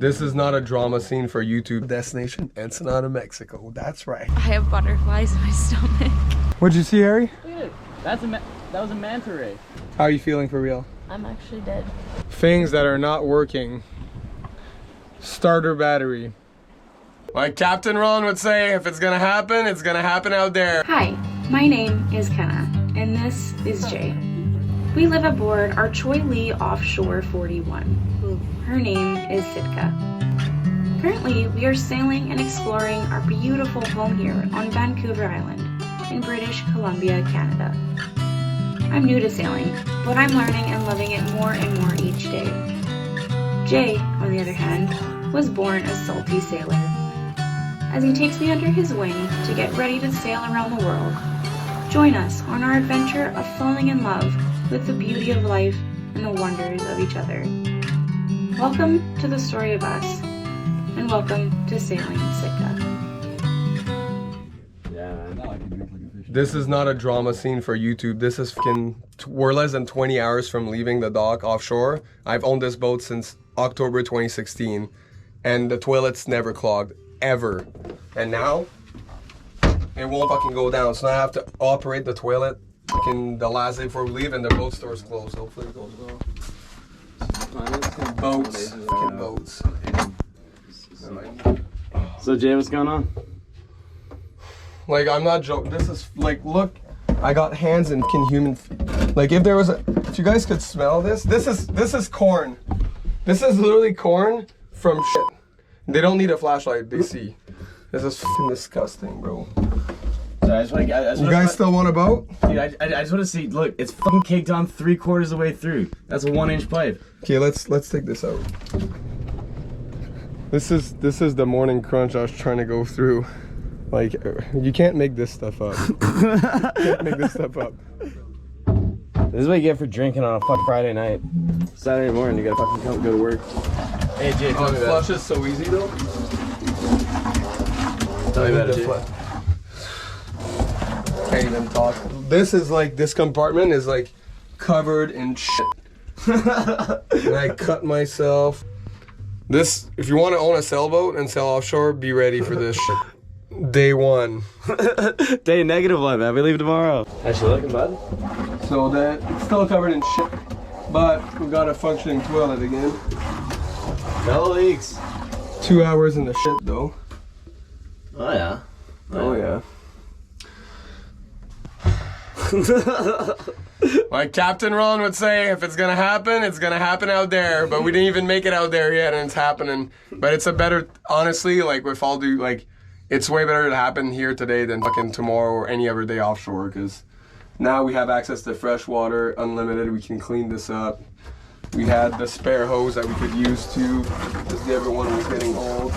This is not a drama scene for YouTube. Destination Ensenada, Mexico. That's right. I have butterflies in my stomach. What'd you see, Harry? Look at it. That was a manta ray. How are you feeling for real? I'm actually dead. Things that are not working. Starter battery. Like Captain Ron would say, if it's gonna happen out there. Hi, my name is Kenna, and this is Jay. We live aboard our Choi Lee Offshore 41. Her name is Sitka. Currently, we are sailing and exploring our beautiful home here on Vancouver Island in British Columbia, Canada. I'm new to sailing, but I'm learning and loving it more and more each day. Jay, on the other hand, was born a salty sailor. As he takes me under his wing to get ready to sail around the world, join us on our adventure of falling in love with the beauty of life and the wonders of each other. Welcome to the story of us, and welcome to Sailing Sitka. This is not a drama scene for YouTube. This is we're less than 20 hours from leaving the dock offshore. I've owned this boat since October 2016, and the toilet's never clogged, ever. And now, it won't fucking go down, so now I have to operate the toilet the last day before we leave, and the boat store's closed. Hopefully it goes well. Boats. Fucking boats. So Jay, what's going on? Like, I'm not joking. This is, like, look, I got hands and human feet. Like, if you guys could smell this is corn. This is literally corn from shit. They don't need a flashlight, they see. This is fucking disgusting, bro. Sorry, you guys still want a boat? Dude, I just want to see, look, it's fucking caked on 3/4 of the way through. That's a 1-inch pipe. Okay, let's take this out. This is the morning crunch I was trying to go through. Like, you can't make this stuff up. You can't make this stuff up. This is what you get for drinking on a fucking Friday night. Saturday morning, you gotta fucking go to work. Hey Jay, tell me that. Flush is so easy though. Tell me about it, Jay. Can't even talk. This compartment is like covered in shit. And I cut myself. This, if you want to own a sailboat and sail offshore, be ready for this shit. Day one. Day -1, man. We leave tomorrow. How's she looking, bud? So it's still covered in shit, but we got a functioning toilet again. No leaks. 2 hours in the shit though. Oh yeah. Oh yeah. Like Captain Ron would say, if it's gonna happen out there. But we didn't even make it out there yet, and it's happening. But it's a better, honestly, like with all due, like, it's way better to happen here today than fucking tomorrow or any other day offshore, because now we have access to fresh water, unlimited. We can clean this up. We had the spare hose that we could use too, because the other one was getting old.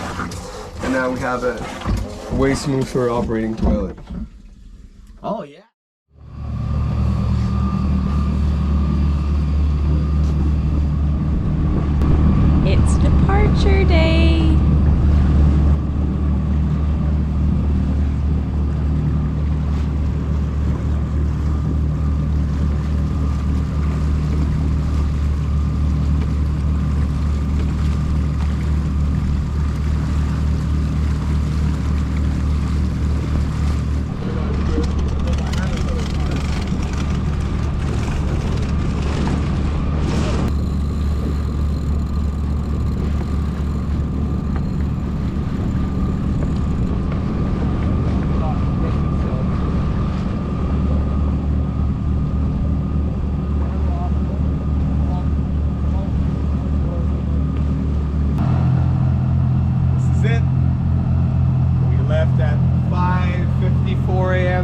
And now we have a way smoother operating toilet. Oh yeah. It's departure day.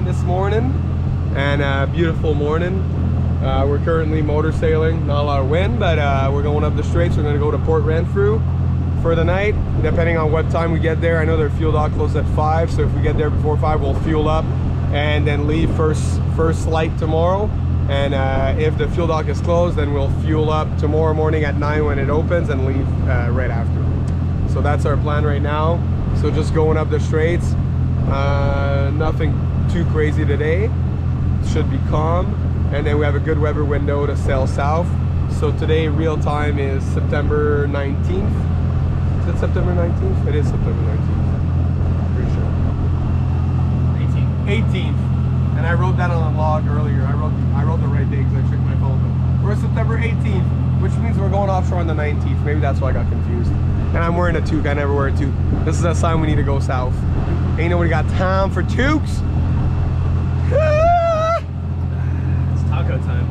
This morning, and a beautiful morning. We're currently motor sailing, not a lot of wind, but we're going up the straits. We're going to go to Port Renfrew for the night, depending on what time we get there. I know their fuel dock closes at 5, so if we get there before 5, we'll fuel up and then leave first flight tomorrow. And if the fuel dock is closed, then we'll fuel up tomorrow morning at 9 when it opens and leave right after. So that's our plan right now. So just going up the straits, nothing too crazy today. Should be calm, and then we have a good weather window to sail south. So today real time is September 19th, Is it September 19th? It is September 19th. Pretty sure. 18th. And I wrote that on a log earlier. I wrote the right day because I checked my phone. But we're September 18th, which means we're going offshore on the 19th. Maybe that's why I got confused. And I'm wearing a toque. I never wear a toque. This is a sign we need to go south. Ain't nobody got time for toques. It's taco time.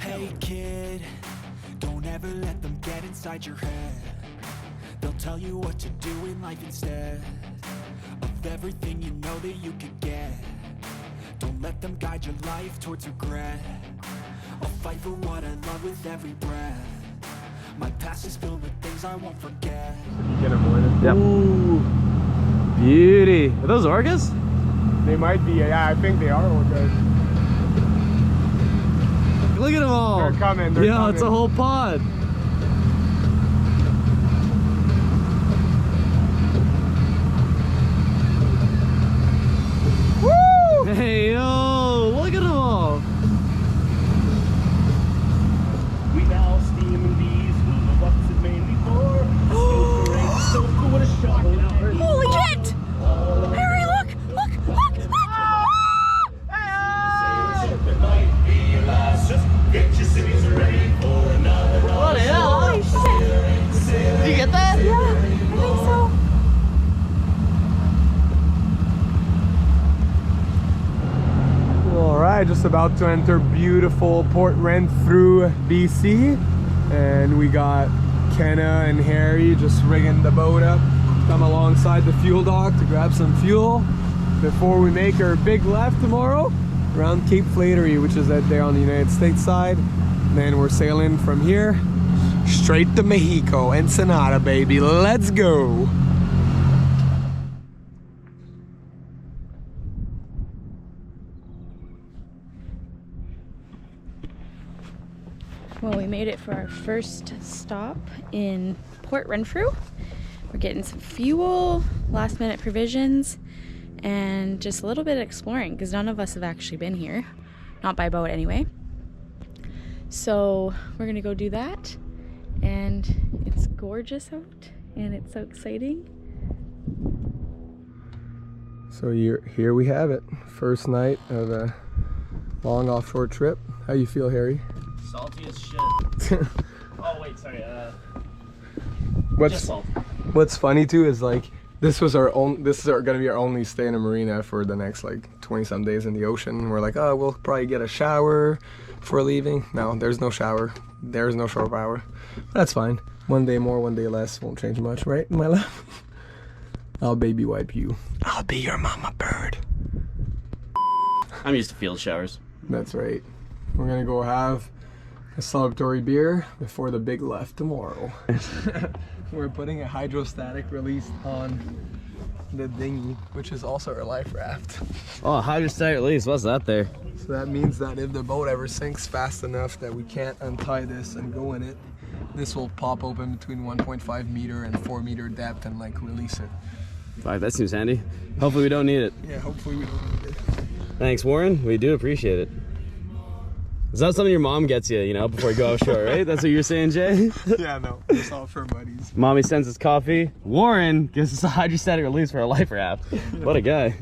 Hey kid, don't ever let them get inside your head. They'll tell you what to do in life instead of everything you know that you could get. Don't let them guide your life towards regret. I'll fight for what I love with every breath. My past is filled with things I won't forget. Get them morning. Yep. Ooh, beauty. Are those orcas? They might be. Yeah, I think they are orcas. Look at them all. They're coming. They're yeah, coming. it's a whole pod. Woo! Hey, yo, look at them all. We now steam these. What's it mainly for? So cool with a shovel. Holy shit! Harry, look! Look! Look! Look! Just get your cities ready for another run. What the hell? Holy shit! Did you get that? Yeah, I think so. All right, just about to enter beautiful Port Renfrew BC, and we got Kenna and Harry just rigging the boat up, come alongside the fuel dock to grab some fuel before we make our big left tomorrow around Cape Flattery, which is out there on the United States side. And then we're sailing from here straight to Mexico, Ensenada, baby. Let's go. Well, we made it for our first stop in Port Renfrew. We're getting some fuel, last minute provisions, and just a little bit of exploring because none of us have actually been here. Not by boat anyway. So we're gonna go do that. And it's gorgeous out and it's so exciting. So here we have it. First night of a long offshore trip. How you feel, Harry? Salty as shit. Oh wait, sorry. Just salt. What's funny too is like this is gonna be our only stay in a marina for the next like 20-some days in the ocean. We're like, oh, we'll probably get a shower before leaving. No, there's no shower. There's no shore power. That's fine. One day more, one day less won't change much, right, my love? I'll baby wipe you. I'll be your mama bird. I'm used to field showers. That's right. We're gonna go have a celebratory beer before the big left tomorrow. We're putting a hydrostatic release on the dinghy, which is also our life raft. Oh, hydrostatic release. What's that there? So that means that if the boat ever sinks fast enough that we can't untie this and go in it, this will pop open between 1.5 meter and 4 meter depth and like release it. Fuck, that seems handy. Hopefully we don't need it. Yeah, hopefully we don't need it. Thanks, Warren. We do appreciate it. Is that something your mom gets you, you know, before you go offshore, right? That's what you're saying, Jay? Yeah, no, it's all for buddies. Mommy sends us coffee. Warren gives us a hydrostatic release for our life raft. What a guy.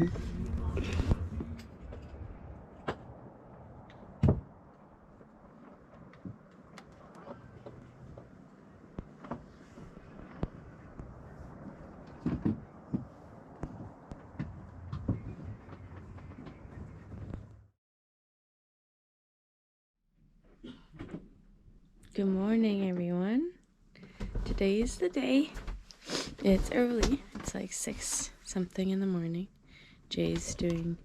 Good morning, everyone. Today's the day. It's early. It's like 6 something in the morning. Jay's doing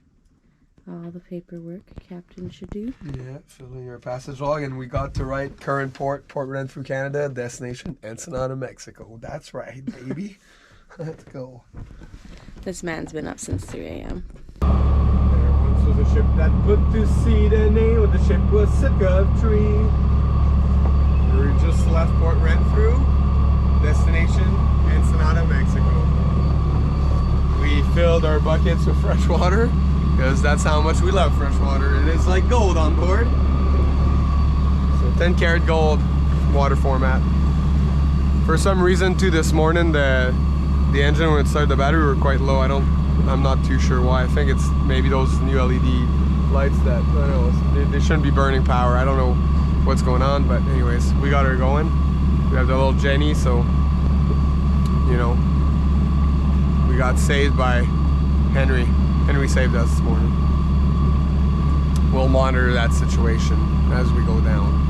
all the paperwork a captain should do. Yeah, filling your passage log, and we got to write current port, Port Renfrew, Canada, destination, Ensenada, Mexico. That's right, baby. Let's go. This man's been up since 3 a.m. There once was a ship that put to sea. The name of the ship was Sitka of Tree. We just left Port Renfrew, destination Ensenada, Mexico. We filled our buckets with fresh water, because that's how much we love freshwater. It is like gold on board. So 10 karat gold water format. For some reason too this morning the engine when it started the battery were quite low. I'm not too sure why. I think it's maybe those new LED lights that, I don't know, they shouldn't be burning power. I don't know what's going on, but anyways, we got her going. We have the little Jenny, so you know, we got saved by Henry. Henry saved us this morning. We'll monitor that situation as we go down.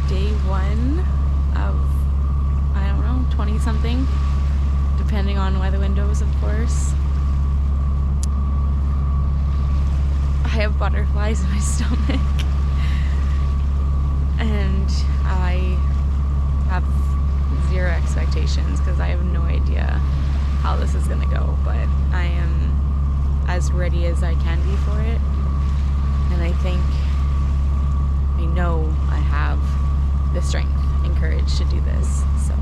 Day one of, I don't know, 20 something, depending on weather windows, of course. I have butterflies in my stomach, and I have zero expectations because I have no idea how this is gonna go, but I am as ready as I can be for it, and I know I have the strength and courage to do this. So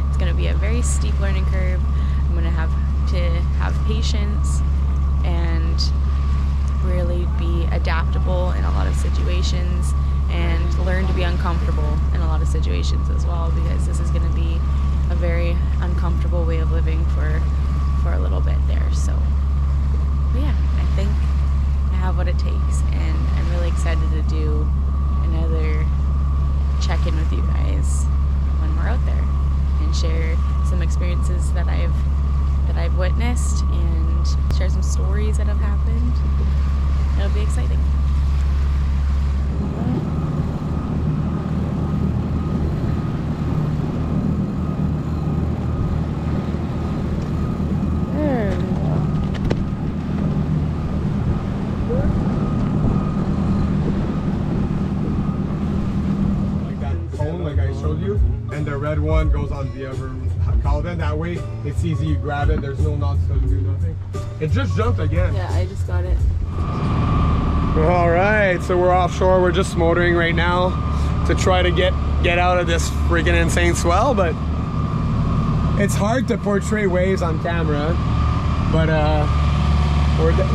it's going to be a very steep learning curve. I'm going to have patience and really be adaptable in a lot of situations, and learn to be uncomfortable in a lot of situations as well, because this is going to be a very uncomfortable way of living for a little bit there. So but yeah, I think I have what it takes, and I'm really excited to do another check-in with you guys when we're out there and share some experiences that I've witnessed and share some stories that have happened. It'll be exciting. There we go. Like I showed you, and the red one goes on the other cauldron. That way it's easy, you grab it, there's no knots to do nothing. It just jumped again. Yeah, I just got it. All right, so we're offshore. We're just motoring right now to try to get out of this freaking insane swell, but it's hard to portray waves on camera, but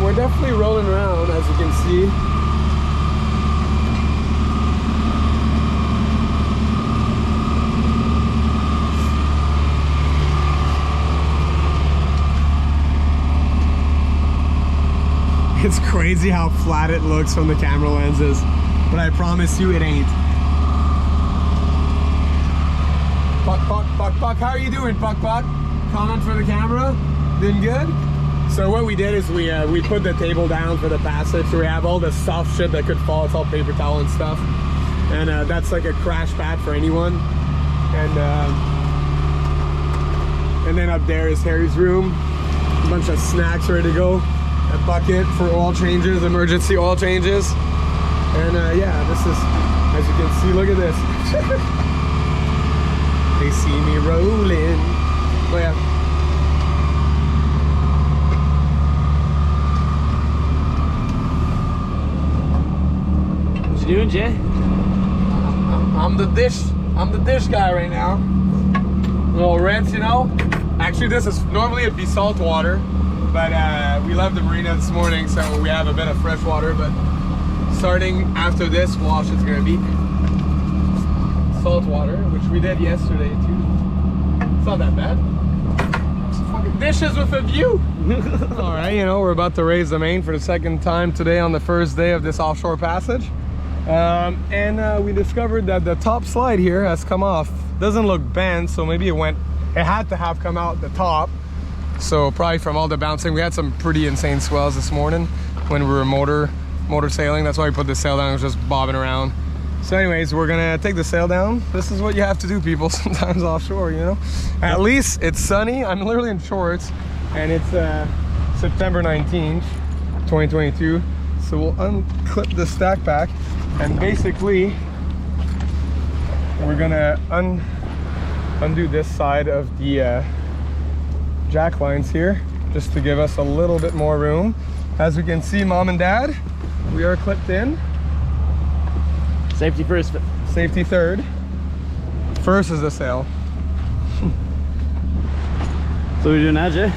we're definitely rolling around, as you can see. It's crazy how flat it looks from the camera lenses, but I promise you it ain't. Puck, how are you doing, Puck? Comment for the camera? Doing good? So what we did is we put the table down for the passage, so we have all the soft shit that could fall. It's all paper towel and stuff, and that's like a crash pad for anyone. And then up there is Harry's room, a bunch of snacks ready to go. A bucket for oil changes, emergency oil changes. And yeah, this is, as you can see, look at this. They see me rolling. Oh yeah. What you doing, Jay? I'm the dish guy right now. Little rinse, you know. Actually, this is normally it'd be salt water, but we left the marina this morning, so we have a bit of fresh water. But starting after this wash, it's gonna be salt water, which we did yesterday too. It's not that bad. Just fucking dishes with a view. All right, you know, we're about to raise the main for the second time today on the first day of this offshore passage. And we discovered that the top slide here has come off. Doesn't look bent, so maybe it had to have come out the top. So probably from all the bouncing. We had some pretty insane swells this morning when we were motor sailing. That's why we put the sail down. It was just bobbing around. So anyways, we're gonna take the sail down. This is what you have to do, people, sometimes offshore, you know. At least it's sunny. I'm literally in shorts, and it's September 19th, 2022. So we'll unclip the stack pack, and basically we're gonna undo this side of the jack lines here, just to give us a little bit more room. As we can see, Mom and Dad, we are clipped in. Safety first. Safety third. First is the sail. So what are we doing now, Jay?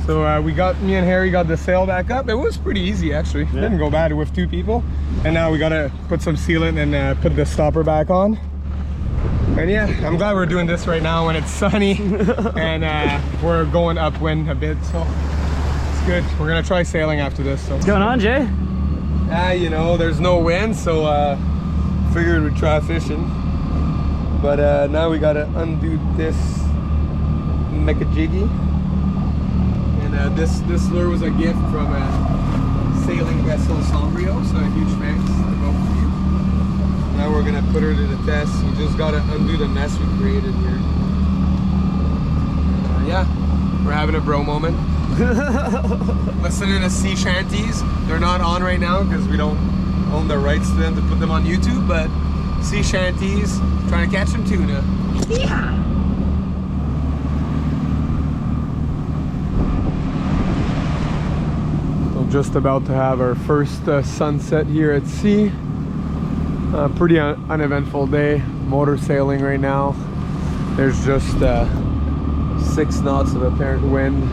So me and Harry got the sail back up. It was pretty easy actually. Yeah. Didn't go bad with 2 people. And now we gotta put some sealant and put the stopper back on. And yeah, I'm glad we're doing this right now when it's sunny and we're going upwind a bit, so it's good. We're gonna try sailing after this. So. What's going on, Jay? You know, there's no wind, so figured we'd try fishing. But now we gotta undo this mecajiggy. And this lure was a gift from a sailing vessel, Sombrio, so a huge thanks to both of you. Now we're gonna put her to the test. We just gotta undo the mess we created here. Yeah, we're having a bro moment. Listening to sea shanties. They're not on right now because we don't own the rights to them to put them on YouTube, but sea shanties, trying to catch some tuna. Yeah. Just about to have our first sunset here at sea. Pretty uneventful day. Motor sailing right now. There's just 6 knots of apparent wind,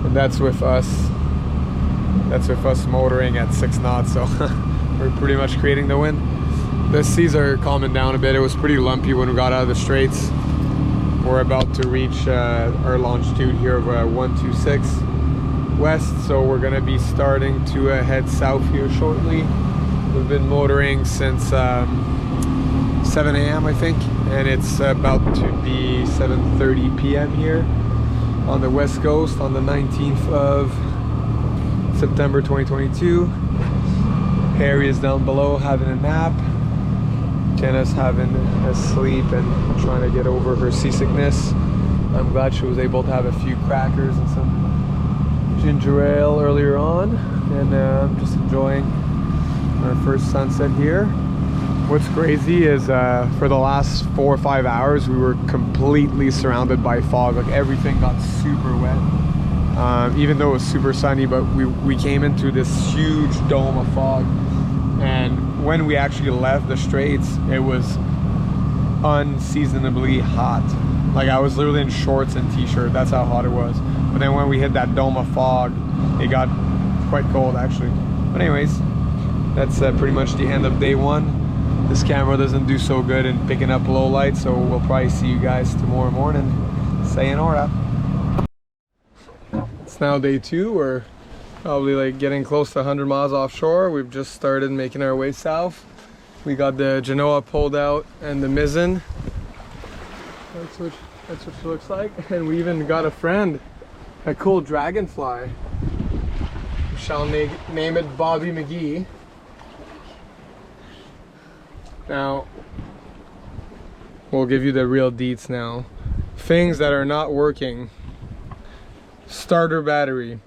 and that's with us motoring at 6 knots, so we're pretty much creating the wind. The seas are calming down a bit. It was pretty lumpy when we got out of the straits. We're about to reach our longitude here of 126 west, so we're gonna be starting to head south here shortly. We've been motoring since 7 a.m. I think, and it's about to be 7:30 p.m. here on the west coast on the 19th of September 2022. Harry is down below having a nap. Jenna's having a sleep and trying to get over her seasickness. I'm glad she was able to have a few crackers and some ginger ale earlier on, and I'm just enjoying our first sunset here. What's crazy is for the last 4 or 5 hours we were completely surrounded by fog. Like everything got super wet, even though it was super sunny, but we came into this huge dome of fog, and when we actually left the straits it was unseasonably hot. Like I was literally in shorts and t-shirt, that's how hot it was. But then when we hit that dome of fog, it got quite cold actually. But anyways, that's pretty much the end of day 1. This camera doesn't do so good in picking up low light, so we'll probably see you guys tomorrow morning. Sayonara. It's now day 2. We're probably like getting close to 100 miles offshore. We've just started making our way south. We got the Genoa pulled out and the mizzen. That's what she looks like. And we even got a friend, a cool dragonfly. We shall name it Bobby McGee. Now, we'll give you the real deets now. Things that are not working. Starter battery,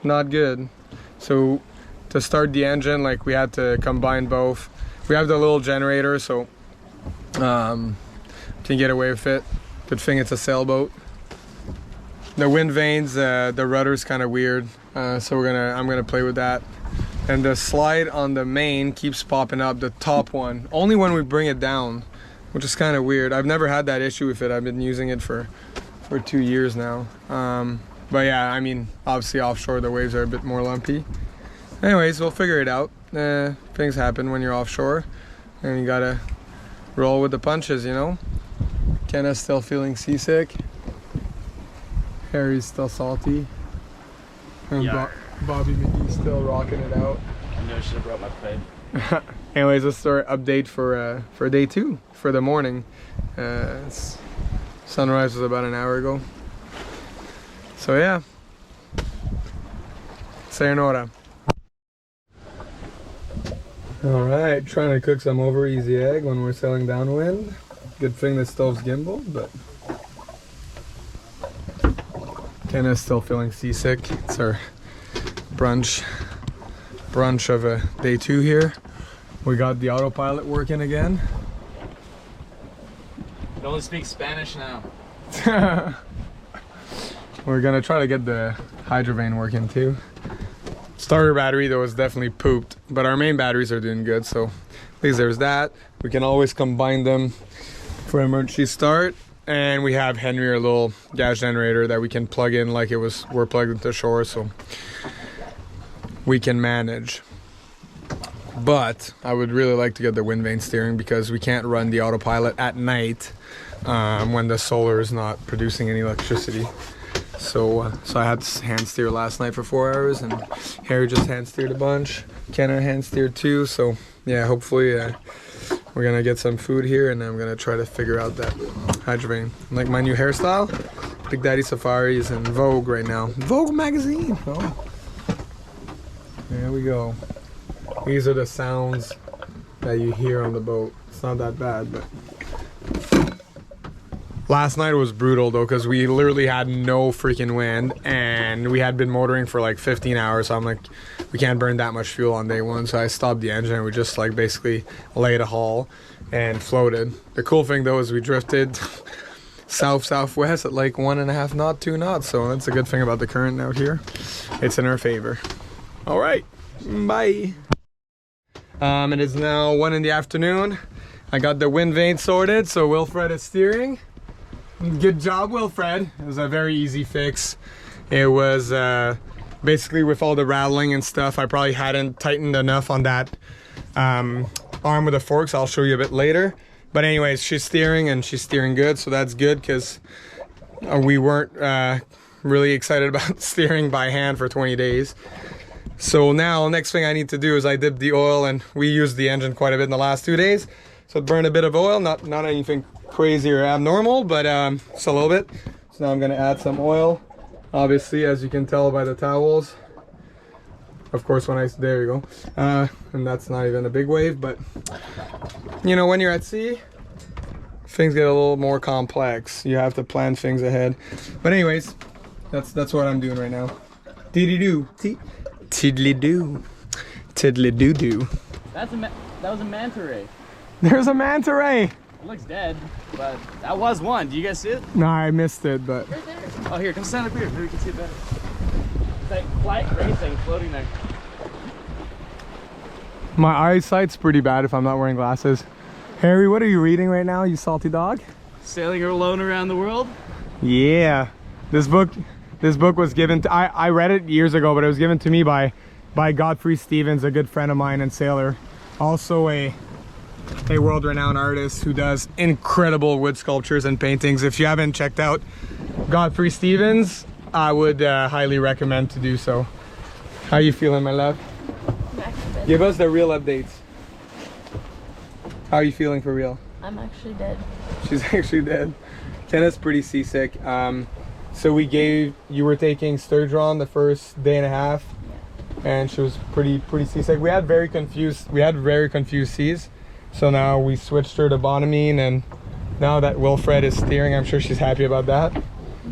not good. So to start the engine, like we had to combine both. We have the little generator, so can get away with it. Good thing it's a sailboat. The wind vanes, the rudder's kind of weird, so I'm gonna play with that. And the slide on the main keeps popping up, the top one, only when we bring it down, which is kind of weird. I've never had that issue with it. I've been using it for 2 years now. But yeah, I mean, obviously offshore the waves are a bit more lumpy. Anyways, we'll figure it out. Things happen when you're offshore, and you gotta roll with the punches, you know? Kenna's still feeling seasick. Harry's still salty. And Bobby McGee's still rocking it out. I know I should have brought my pipe. Anyways, let's start update for day 2, for the morning. Sunrise was about an hour ago. So yeah. Sayonara. Alright, trying to cook some over easy egg when we're sailing downwind. Good thing the stove's gimbal, but Kenna's still feeling seasick. It's our brunch of day 2 here. We got the autopilot working again. You only speak Spanish now. we're gonna try to get the hydrovane working too. Starter battery though is definitely pooped, but our main batteries are doing good, so at least there's that. We can always combine them for emergency start, and we have Henry, our little gas generator that we can plug in like we're plugged into shore, so we can manage. But I would really like to get the wind vane steering because we can't run the autopilot at night when the solar is not producing any electricity. So I had to hand steer last night for 4 hours, and Harry just hand steered a bunch. Kenna hand steered too. So yeah, hopefully we're gonna get some food here, and I'm gonna try to figure out that hydrovane. Like my new hairstyle, Big Daddy Safari is in Vogue right now. Vogue magazine. Oh. There we go. These are the sounds that you hear on the boat. It's not that bad, but last night was brutal though, because we literally had no freaking wind, and we had been motoring for like 15 hours. So I'm like, we can't burn that much fuel on day one. So I stopped the engine, and we just like basically laid a hull and floated. The cool thing though is we drifted southwest at like 1.5 knots, 2 knots. So that's a good thing about the current out here. It's in our favor. All right, bye. It is now 1 in the afternoon. I got the wind vane sorted, so Wilfred is steering. Good job, Wilfred. It was a very easy fix. It was basically with all the rattling and stuff, I probably hadn't tightened enough on that arm with the forks. I'll show you a bit later. But anyways, she's steering, and she's steering good, so that's good, because we weren't really excited about steering by hand for 20 days. So now, next thing I need to do is I dip the oil, and we used the engine quite a bit in the last 2 days. So it burned a bit of oil, not anything crazy or abnormal, but just a little bit. So now I'm gonna add some oil. Obviously, as you can tell by the towels. Of course, there you go. And that's not even a big wave, but you know, when you're at sea, things get a little more complex. You have to plan things ahead. But anyways, that's what I'm doing right now. Tiddly-doo. Tiddly-doo. Tiddly-doo-doo. That was a manta ray. There's a manta ray. It looks dead, but that was one. Do you guys see it? No, I missed it, but... Right there. Oh, here, come stand up here. Maybe we can see it better. It's like flight racing floating there. My eyesight's pretty bad if I'm not wearing glasses. Harry, what are you reading right now, you salty dog? Sailing alone around the world? Yeah. This book was given to... I read it years ago, but it was given to me by Godfrey Stevens, a good friend of mine and sailor. Also a world-renowned artist who does incredible wood sculptures and paintings. If you haven't checked out Godfrey Stevens, I would highly recommend to do so. How you feeling, my love? Give us the real updates. How are you feeling for real? I'm actually dead. She's actually dead. Kenna's pretty seasick. So you were taking Sturgeon the first day and a half, and she was pretty seasick. We had very confused seas. So now we switched her to Bonamine, and now that Wilfred is steering, I'm sure she's happy about that.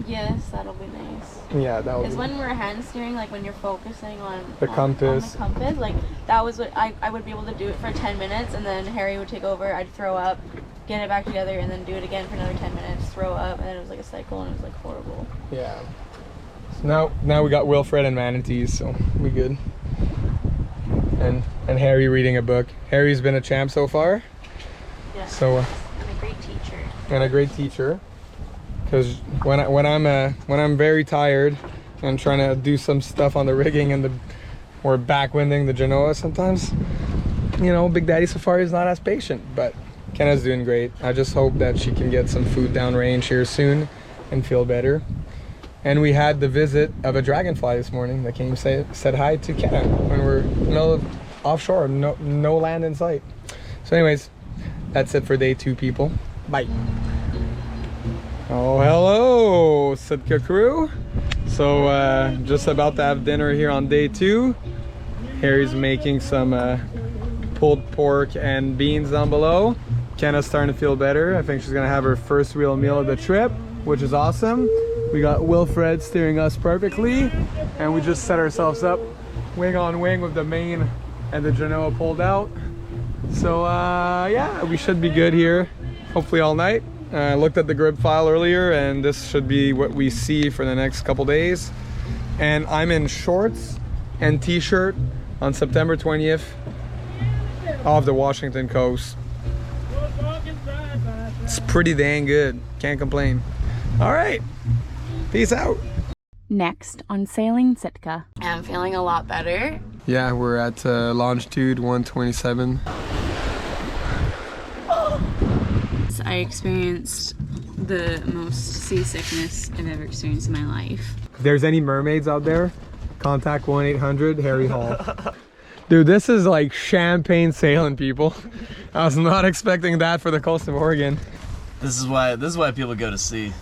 Yes, that'll be nice. Yeah, that would be. Because when we're hand steering, like when you're focusing on the compass, like that was what I would be able to do it for 10 minutes, and then Harry would take over, I'd throw up, get it back together, and then do it again for another 10 minutes, throw up, and then it was like a cycle, and it was like horrible. Yeah. So now we got Wilfred and manatees, so we good. And Harry reading a book. Harry's been a champ so far. Yeah. So. And a great teacher. And a great teacher. Because when I'm very tired and trying to do some stuff on the rigging or backwinding the Genoa sometimes, you know, Big Daddy Safari is not as patient. But Kenna's doing great. I just hope that she can get some food downrange here soon and feel better. And we had the visit of a dragonfly this morning that came said hi to Kenna when we're in the middle of offshore, no land in sight. So anyways, that's it for day 2, people. Bye. Oh, hello, Sitka crew. So just about to have dinner here on day 2. Harry's making some pulled pork and beans down below. Kenna's starting to feel better. I think she's gonna have her first real meal of the trip, which is awesome. We got Wilfred steering us perfectly, and we just set ourselves up wing on wing with the main and the Genoa pulled out. So yeah, we should be good here, hopefully all night, I looked at the grid file earlier, and this should be what we see for the next couple days. And I'm in shorts and t-shirt on September 20th off the Washington coast. It's pretty dang good. Can't complain. All right. Peace out. Next on Sailing Sitka. I'm feeling a lot better. Yeah, we're at longitude 127. I experienced the most seasickness I've ever experienced in my life. If there's any mermaids out there, contact 1-800 Harry Hall. Dude, this is like champagne sailing, people. I was not expecting that for the coast of Oregon. This is why people go to sea.